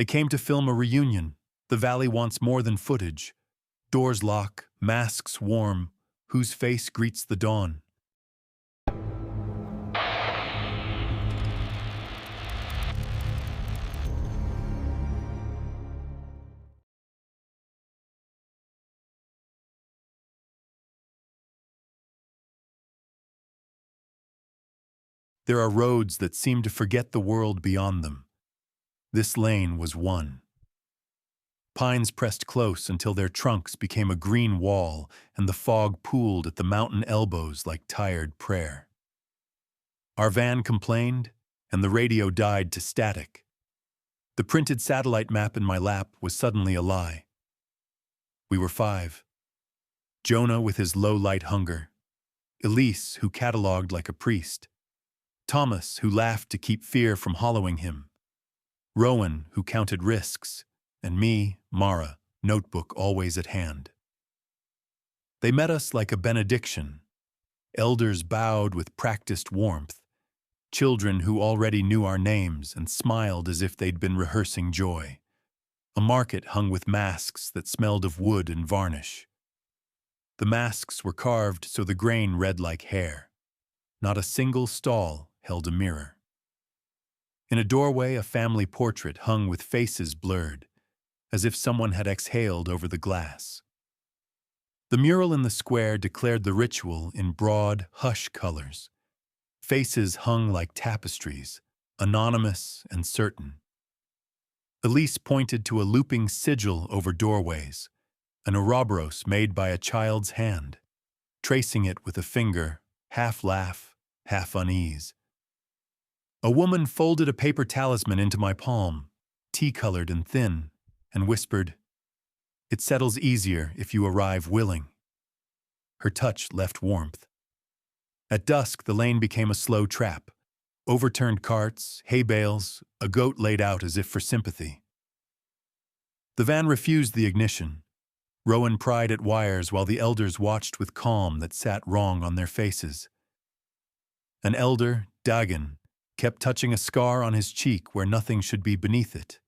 They came to film a reunion. The valley wants more than footage. Doors lock, masks warm. Whose face greets the dawn? There are roads that seem to forget the world beyond them. This lane was one. Pines pressed close until their trunks became a green wall and the fog pooled at the mountain elbows like tired prayer. Our van complained, and the radio died to static. The printed satellite map in my lap was suddenly a lie. We were 5. Jonah with his low-light hunger. Elise, who catalogued like a priest. Thomas, who laughed to keep fear from hollowing him. Rowan, who counted risks. And me, Mara, notebook always at hand. They met us like a benediction. Elders bowed with practiced warmth. Children who already knew our names and smiled as if they'd been rehearsing joy. A market hung with masks that smelled of wood and varnish. The masks were carved so the grain read like hair. Not a single stall held a mirror. In a doorway, a family portrait hung with faces blurred, as if someone had exhaled over the glass. The mural in the square declared the ritual in broad, hush colors. Faces hung like tapestries, anonymous and certain. Elise pointed to a looping sigil over doorways, an Ouroboros made by a child's hand, tracing it with a finger, half laugh, half unease. A woman folded a paper talisman into my palm, tea-colored and thin, and whispered, "It settles easier if you arrive willing." Her touch left warmth. At dusk, the lane became a slow trap. Overturned carts, hay bales, a goat laid out as if for sympathy. The van refused the ignition. Rowan pried at wires while the elders watched with calm that sat wrong on their faces. An elder, Dagan, kept touching a scar on his cheek where nothing should be beneath it,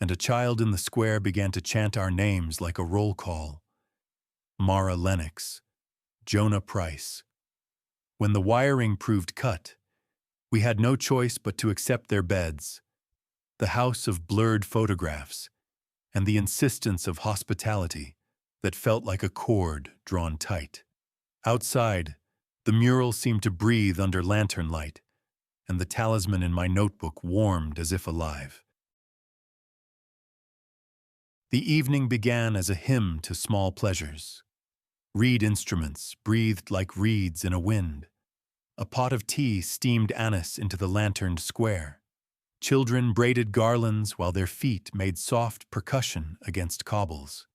and a child in the square began to chant our names like a roll call. Mara Lennox, Jonah Price. When the wiring proved cut, we had no choice but to accept their beds, the house of blurred photographs, and the insistence of hospitality that felt like a cord drawn tight. Outside, the mural seemed to breathe under lantern light, and the talisman in my notebook warmed as if alive. The evening began as a hymn to small pleasures. Reed instruments breathed like reeds in a wind. A pot of tea steamed anise into the lanterned square. Children braided garlands while their feet made soft percussion against cobbles.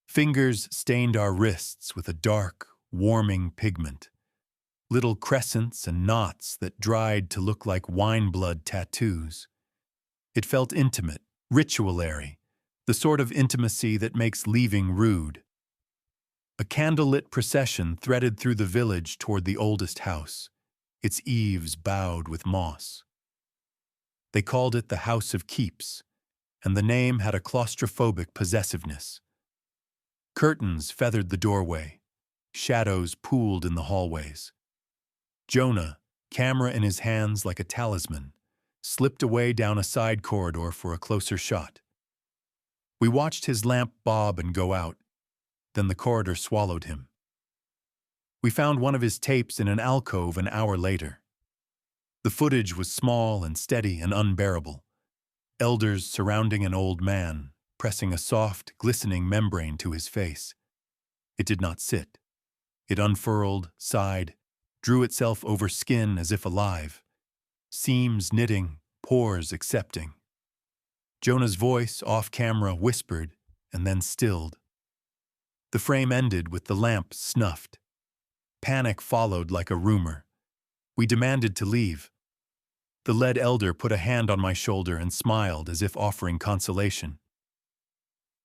Fingers stained our wrists with a dark, warming pigment. Little crescents and knots that dried to look like wine-blood tattoos. It felt intimate, ritualary, the sort of intimacy that makes leaving rude. A candlelit procession threaded through the village toward the oldest house, its eaves bowed with moss. They called it the House of Keeps, and the name had a claustrophobic possessiveness. Curtains feathered the doorway. Shadows pooled in the hallways. Jonah, camera in his hands like a talisman, slipped away down a side corridor for a closer shot. We watched his lamp bob and go out. Then the corridor swallowed him. We found one of his tapes in an alcove an hour later. The footage was small and steady and unbearable. Elders surrounding an old man, pressing a soft, glistening membrane to his face. It did not sit. It unfurled, sighed, drew itself over skin as if alive. Seams knitting, pores accepting. Jonah's voice, off camera, whispered and then stilled. The frame ended with the lamp snuffed. Panic followed like a rumor. We demanded to leave. The lead elder put a hand on my shoulder and smiled as if offering consolation.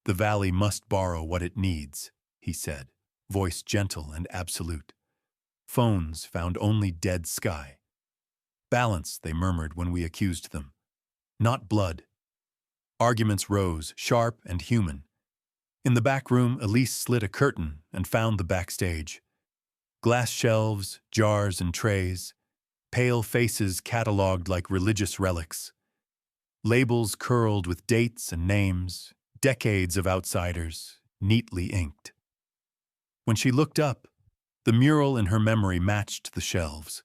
"The valley must borrow what it needs," he said, voice gentle and absolute. Phones found only dead sky. "Balance," they murmured when we accused them. "Not blood." Arguments rose, sharp and human. In the back room, Elise slid a curtain and found the backstage. Glass shelves, jars and trays, pale faces catalogued like religious relics. Labels curled with dates and names, decades of outsiders, neatly inked. When she looked up, the mural in her memory matched the shelves.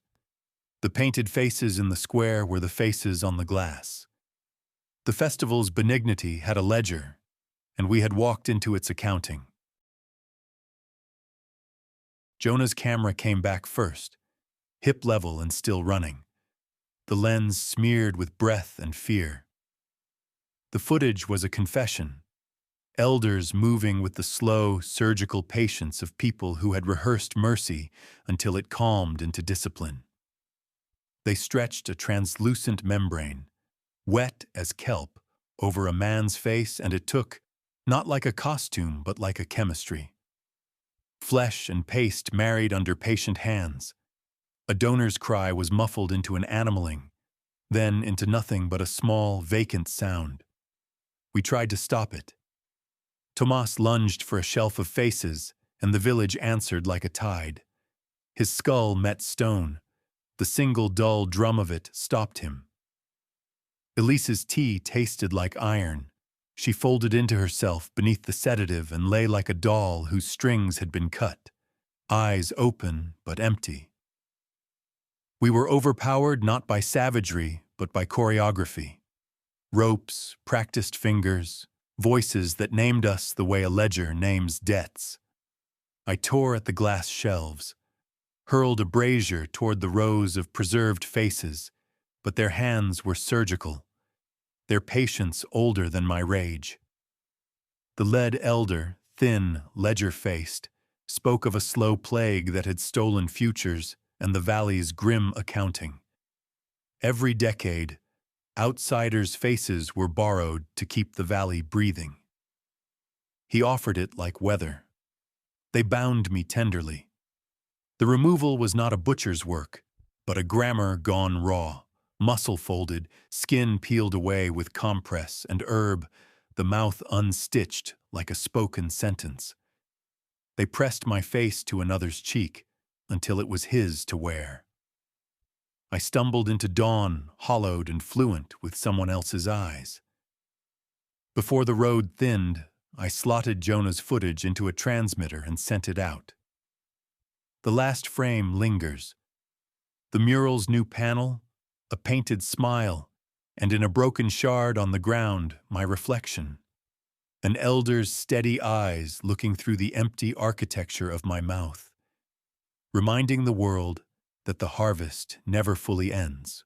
The painted faces in the square were the faces on the glass. The festival's benignity had a ledger, and we had walked into its accounting. Jonah's camera came back first, hip level and still running, the lens smeared with breath and fear. The footage was a confession, elders moving with the slow, surgical patience of people who had rehearsed mercy until it calmed into discipline. They stretched a translucent membrane, wet as kelp, over a man's face, and it took, not like a costume, but like a chemistry. Flesh and paste married under patient hands. A donor's cry was muffled into an animaling, then into nothing but a small, vacant sound. We tried to stop it. Tomas lunged for a shelf of faces, and the village answered like a tide. His skull met stone. The single dull drum of it stopped him. Elise's tea tasted like iron. She folded into herself beneath the sedative and lay like a doll whose strings had been cut, eyes open but empty. We were overpowered not by savagery, but by choreography. Ropes, practiced fingers, voices that named us the way a ledger names debts. I tore at the glass shelves, hurled a brazier toward the rows of preserved faces, but their hands were surgical, their patience older than my rage. The lead elder, thin, ledger-faced, spoke of a slow plague that had stolen futures and the valley's grim accounting. Every decade, outsiders' faces were borrowed to keep the valley breathing. He offered it like weather. They bound me tenderly. The removal was not a butcher's work, but a grammar gone raw, muscle-folded, skin peeled away with compress and herb, the mouth unstitched like a spoken sentence. They pressed my face to another's cheek until it was his to wear. I stumbled into dawn, hollowed and fluent with someone else's eyes. Before the road thinned, I slotted Jonah's footage into a transmitter and sent it out. The last frame lingers. The mural's new panel, a painted smile, and in a broken shard on the ground, my reflection. An elder's steady eyes looking through the empty architecture of my mouth, reminding the world that the harvest never fully ends.